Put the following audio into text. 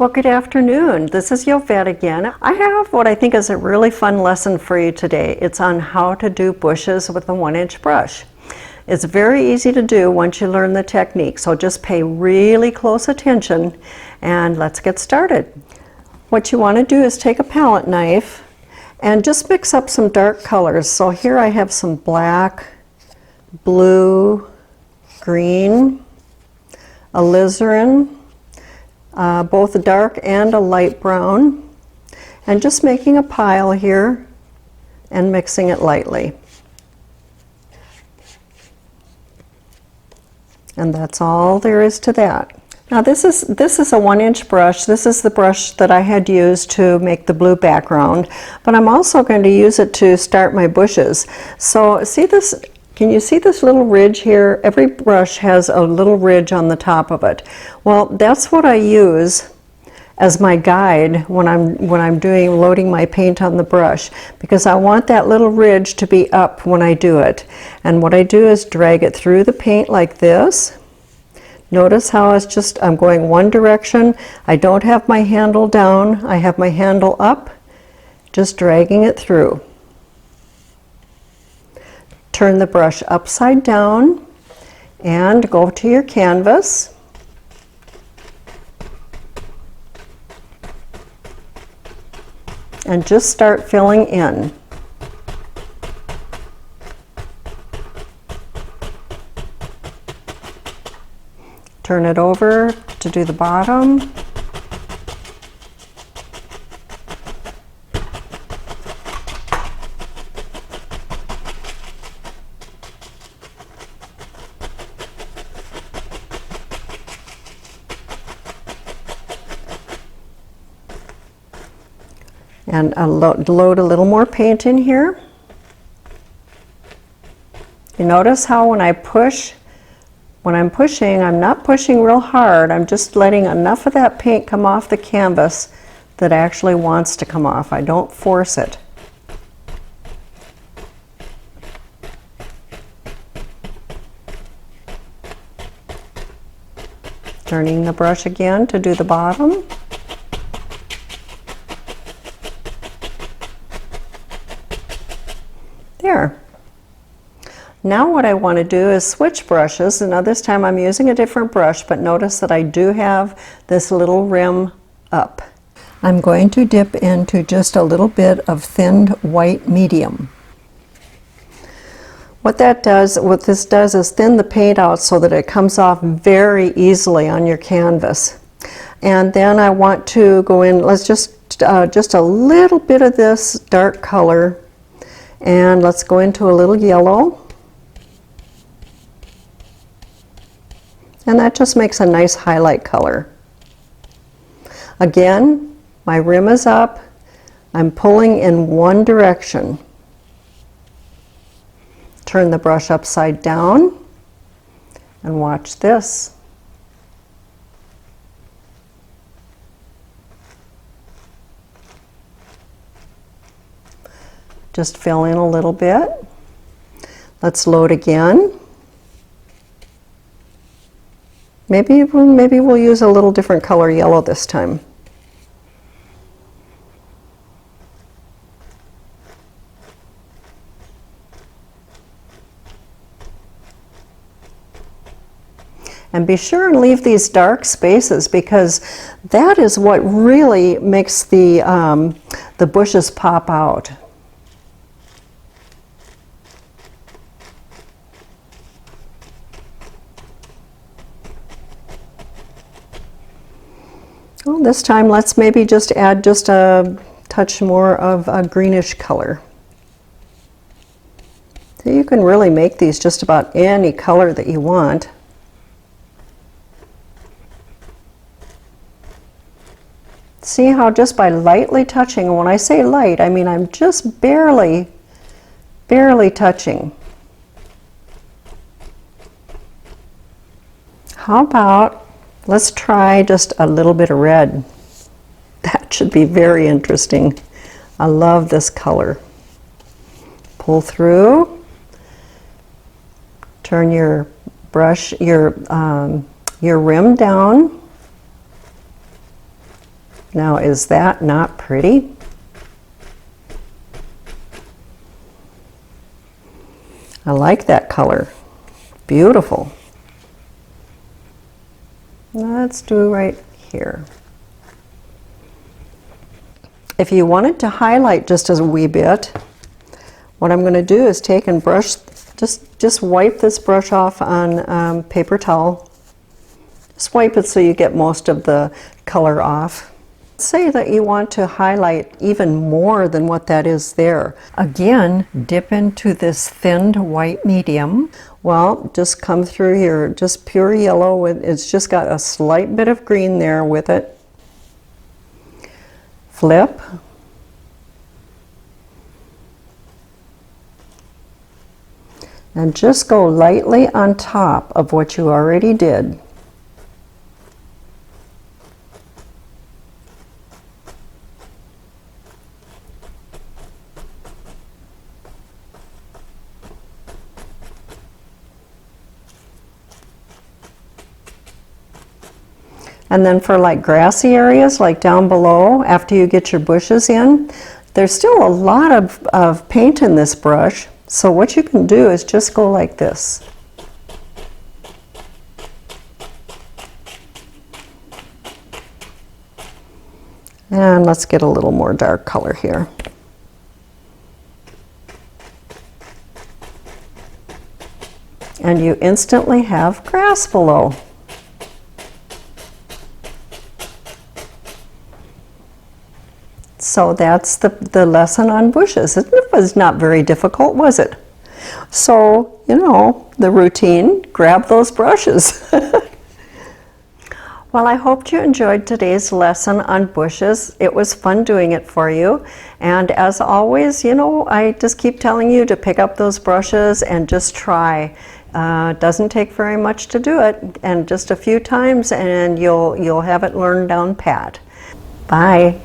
Well, good afternoon. This is Yovette again. I have what I think is a really fun lesson for you today. It's on how to do bushes with a 1-inch brush. It's very easy to do once you learn the technique, so just pay really close attention and let's get started. What you want to do is take a palette knife and just mix up some dark colors. So here I have some black, blue, green, alizarin, both a dark and a light brown, and just making a pile here and mixing it lightly. And that's all there is to that. Now this is a 1-inch brush. This is the brush that I had used to make the blue background, but I'm also going to use it to start my bushes. So see this? Can you see this little ridge here? Every brush has a little ridge on the top of it. Well, that's what I use as my guide when I'm loading my paint on the brush, because I want that little ridge to be up when I do it. And what I do is drag it through the paint like this. Notice how I'm going one direction. I don't have my handle down. I have my handle up, just dragging it through. Turn the brush upside down and go to your canvas. And just start filling in. Turn it over to do the bottom. And load a little more paint in here. You notice how when I'm pushing, I'm not pushing real hard. I'm just letting enough of that paint come off the canvas that actually wants to come off. I don't force it. Turning the brush again to do the bottom. There. Now what I want to do is switch brushes, and now this time I'm using a different brush, but notice that I do have this little rim up. I'm going to dip into just a little bit of thinned white medium. What this does is thin the paint out so that it comes off very easily on your canvas. And then I want to go in, let's just a little bit of this dark color. And let's go into a little yellow. And that just makes a nice highlight color. Again, my rim is up. I'm pulling in one direction. Turn the brush upside down and watch this. Just fill in a little bit. Let's load again. Maybe we'll use a little different color yellow this time. And be sure and leave these dark spaces, because that is what really makes the bushes pop out. Well, this time let's maybe just add just a touch more of a greenish color. So you can really make these just about any color that you want. See how just by lightly touching, and when I say light, I mean I'm just barely touching. How about let's try just a little bit of red. That should be very interesting. I love this color. Pull through. Turn your brush, your rim down. Now, is that not pretty? I like that color. Beautiful. Let's do right here. If you wanted to highlight just a wee bit, what I'm going to do is take and brush, just wipe this brush off on paper towel. Just wipe it so you get most of the color off. Say that you want to highlight even more than what that is there. Again, dip into this thinned white medium. Well, just come through here, just pure yellow. It's just got a slight bit of green there with it. Flip. And just go lightly on top of what you already did. And then for like grassy areas, like down below, after you get your bushes in, there's still a lot of paint in this brush. So what you can do is just go like this. And let's get a little more dark color here. And you instantly have grass below. So that's the lesson on bushes. It was not very difficult, was it? So, you know, the routine, grab those brushes. Well, I hope you enjoyed today's lesson on bushes. It was fun doing it for you. And as always, you know, I just keep telling you to pick up those brushes and just try. It doesn't take very much to do it, and just a few times and you'll have it learned down pat. Bye.